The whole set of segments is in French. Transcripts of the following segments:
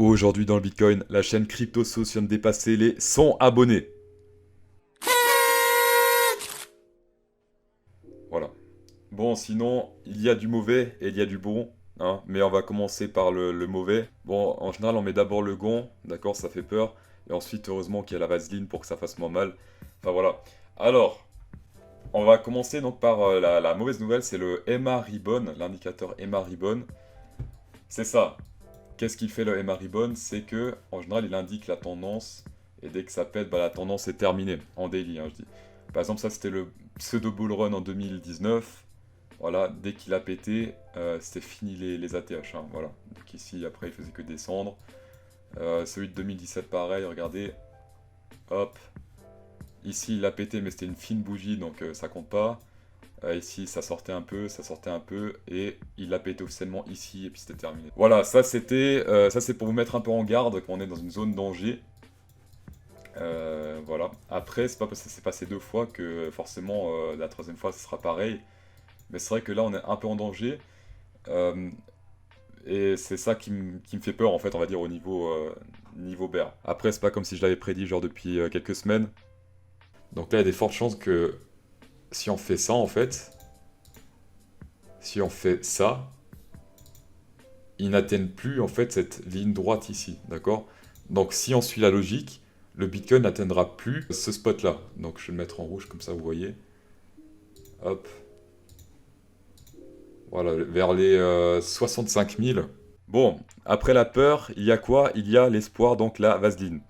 Aujourd'hui dans le Bitcoin, la chaîne CryptoSource vient de dépasser les 100 abonnés. Voilà. Bon, sinon, il y a du mauvais et il y a du bon, hein, mais on va commencer par le mauvais. Bon, en général, on met d'abord le gant, d'accord, ça fait peur, et ensuite, heureusement qu'il y a la vaseline pour que ça fasse moins mal. Enfin voilà. Alors, on va commencer donc par la mauvaise nouvelle, c'est le EMA Ribbon, l'indicateur EMA Ribbon. C'est ça. Qu'est-ce qu'il fait le EMA Ribbon? C'est que, en général, il indique la tendance, et dès que ça pète, bah, la tendance est terminée, en daily, hein, je dis. Par exemple, ça c'était le pseudo bull run en 2019. Voilà, dès qu'il a pété, c'était fini les ATH, hein, voilà. Donc ici, après, il faisait que descendre. Celui de 2017, pareil, regardez. Hop. Ici, il a pété, mais c'était une fine bougie, donc ça compte pas. Ici, ça sortait un peu, et il a pété officiellement ici, et puis c'était terminé. Voilà, ça c'est pour vous mettre un peu en garde quand on est dans une zone danger. Voilà. Après, c'est pas parce que ça s'est passé deux fois que forcément la troisième fois, ce sera pareil. Mais c'est vrai que là, on est un peu en danger. euh, et c'est ça qui me fait peur, en fait, on va dire, au niveau bear. Après, c'est pas comme si je l'avais prédit, genre, depuis quelques semaines. Donc là, il y a des fortes chances que si on fait ça, en fait, si on fait ça, ils n'atteignent plus, en fait, cette ligne droite ici, d'accord? Donc si on suit la logique, le Bitcoin n'atteindra plus ce spot-là. Donc je vais le mettre en rouge, comme ça, vous voyez. Hop. Voilà, vers les 65 000. Bon, après la peur, il y a quoi? Il y a l'espoir, donc la vaseline.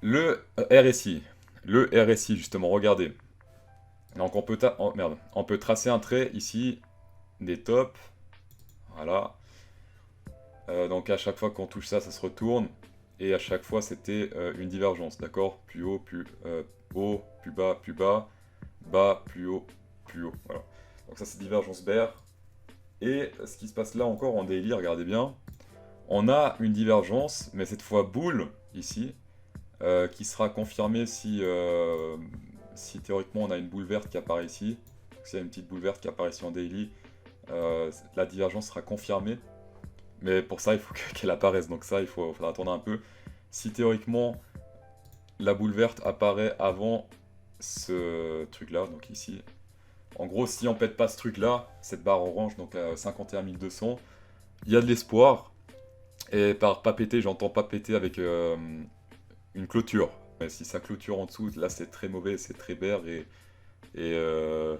Le RSI. Le RSI, justement, regardez. Donc on peut tracer un trait ici, des tops. Voilà. Donc à chaque fois qu'on touche ça, ça se retourne. Et à chaque fois, c'était une divergence, d'accord? Plus haut, haut, plus bas, bas, plus haut, plus haut. Voilà. Donc ça, c'est divergence bear. Et ce qui se passe là encore en daily, regardez bien. On a une divergence, mais cette fois boule, ici, qui sera confirmée si théoriquement on a une boule verte qui apparaît ici. S'il y a une petite boule verte qui apparaît ici en daily, la divergence sera confirmée. Mais pour ça, il faut qu'elle apparaisse. Donc ça, faudra attendre un peu. Si théoriquement, la boule verte apparaît avant ce truc-là, donc ici. En gros, si on pète pas ce truc-là, cette barre orange, donc à 51 200, il y a de l'espoir. Et par pas péter, j'entends pas péter avec une clôture. Mais si ça clôture en dessous, là c'est très mauvais, c'est très bear et, euh,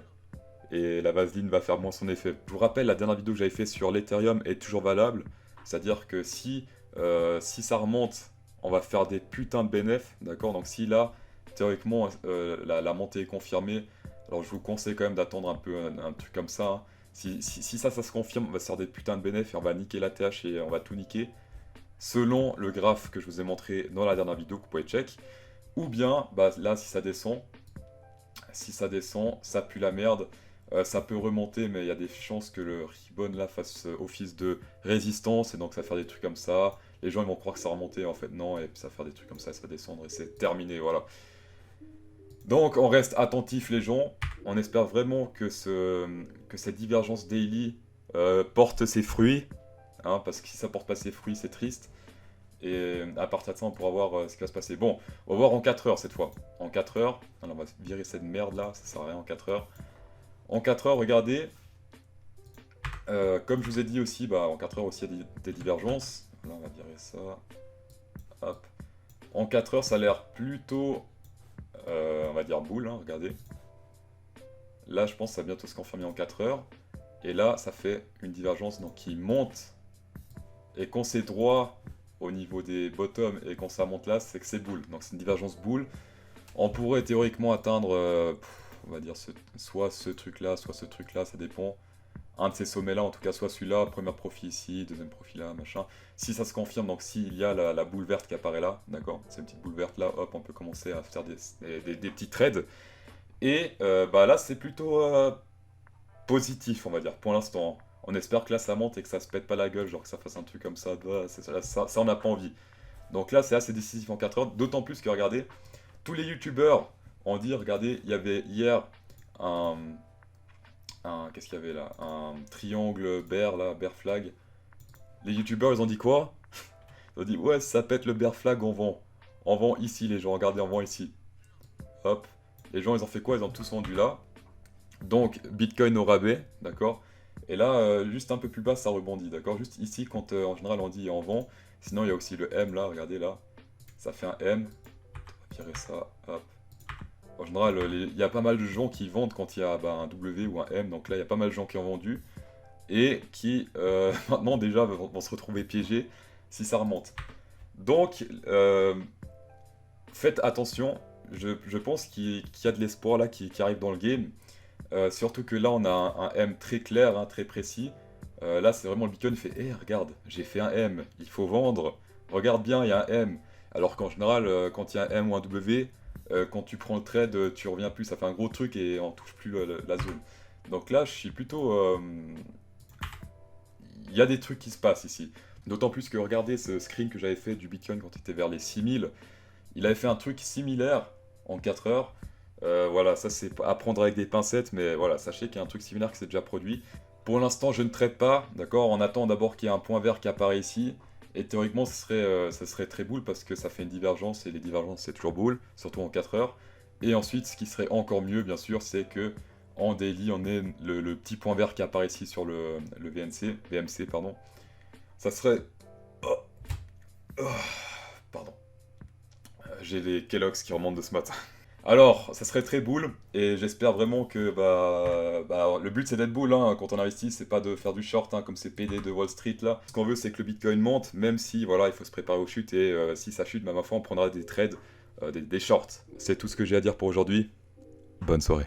et la vaseline va faire moins son effet. Je vous rappelle, la dernière vidéo que j'avais fait sur l'Ethereum est toujours valable. C'est-à-dire que si ça remonte, on va faire des putains de bénéfices, d'accord? Donc si là, théoriquement, la montée est confirmée, alors je vous conseille quand même d'attendre un peu un truc comme ça, hein. Si ça se confirme, on va se faire des putains de bénéfices et on va niquer la TH et on va tout niquer. Selon le graphe que je vous ai montré dans la dernière vidéo que vous pouvez check. Ou bien, bah, là, si ça descend, ça pue la merde. Ça peut remonter, mais il y a des chances que le ribbon là fasse office de résistance, et donc ça va faire des trucs comme ça. Les gens ils vont croire que ça remontait, en fait non, et puis ça va faire des trucs comme ça, ça va descendre, et c'est terminé, voilà. Donc on reste attentif les gens, on espère vraiment que cette divergence daily porte ses fruits, hein, parce que si ça porte pas ses fruits, c'est triste. Et à partir de ça, on pourra voir ce qui va se passer. Bon, on va voir en 4 heures cette fois. En 4 heures, alors on va virer cette merde là, ça sert à rien en 4 heures. En 4 heures, regardez, comme je vous ai dit aussi, bah, en 4 heures aussi il y a des divergences. Là, on va virer ça. Hop. En 4 heures, ça a l'air plutôt, on va dire, boule, hein, regardez. Là, je pense que ça va bientôt se confirmer en 4 heures. Et là, ça fait une divergence donc, qui monte. Et quand c'est droit au niveau des bottoms et quand ça monte là, c'est que c'est boule. Donc c'est une divergence boule. On pourrait théoriquement atteindre, on va dire, soit ce truc-là, soit ce truc-là, ça dépend. Un de ces sommets-là, en tout cas, soit celui-là, premier profil ici, deuxième profil là, machin. Si ça se confirme, donc s'il y a la boule verte qui apparaît là, d'accord, c'est une petite boule verte là, hop, on peut commencer à faire des petits trades. Et bah là, c'est plutôt positif, on va dire, pour l'instant. On espère que là, ça monte et que ça se pète pas la gueule, genre que ça fasse un truc comme ça, bah, ça on n'a pas envie. Donc là, c'est assez décisif en 4 heures, d'autant plus que, regardez, tous les youtubeurs ont dit, regardez, il y avait hier un, qu'est-ce qu'il y avait là? Un triangle bear, là, bear flag. Les youtubeurs, ils ont dit quoi? On dit, ouais, ça pète le bear flag, on vend. On vend ici, les gens, regardez, on vend ici. Hop. Les gens, ils ont fait quoi? Ils ont tous vendu là. Donc, Bitcoin au rabais, d'accord? Et là, juste un peu plus bas, ça rebondit, d'accord? Juste ici, quand en général on dit on vend. Sinon, il y a aussi le M là, regardez là. Ça fait un M. On va virer ça, hop. En général, il y a pas mal de gens qui vendent quand il y a bah, un W ou un M. Donc là, il y a pas mal de gens qui ont vendu. Et qui, maintenant, déjà, vont se retrouver piégés si ça remonte. Donc, faites attention. Je pense qu'il y a de l'espoir là qui arrive dans le game. Surtout que là, on a un M très clair, hein, très précis. Là, c'est vraiment le Bitcoin fait hé, regarde, j'ai fait un M, il faut vendre. Regarde bien, il y a un M. Alors qu'en général, quand il y a un M ou un W, quand tu prends le trade, tu reviens plus. Ça fait un gros truc et on touche plus la zone. Donc là, je suis plutôt. Il y a des trucs qui se passent ici. D'autant plus que regardez ce screen que j'avais fait du Bitcoin quand il était vers les 6000. Il avait fait un truc similaire en 4 heures. Voilà, ça c'est à prendre avec des pincettes, mais voilà, sachez qu'il y a un truc similaire qui s'est déjà produit. Pour l'instant, je ne trade pas, d'accord? On attend d'abord qu'il y ait un point vert qui apparaît ici. Et théoriquement, ça serait très boule parce que ça fait une divergence, et les divergences c'est toujours boule, surtout en 4 heures. Et ensuite, ce qui serait encore mieux, bien sûr, c'est que en daily, on ait le petit point vert qui apparaît ici sur le VMC, pardon. Ça serait... Oh, oh, pardon. J'ai les Kellogg's qui remontent de ce matin. Alors, ça serait très boule, et j'espère vraiment que le but c'est d'être boule, hein, quand on investit, c'est pas de faire du short, hein, comme ces PD de Wall Street là. Ce qu'on veut, c'est que le Bitcoin monte, même si voilà, il faut se préparer aux chutes, et si ça chute, ma foi, on prendra des trades, des shorts. C'est tout ce que j'ai à dire pour aujourd'hui. Bonne soirée.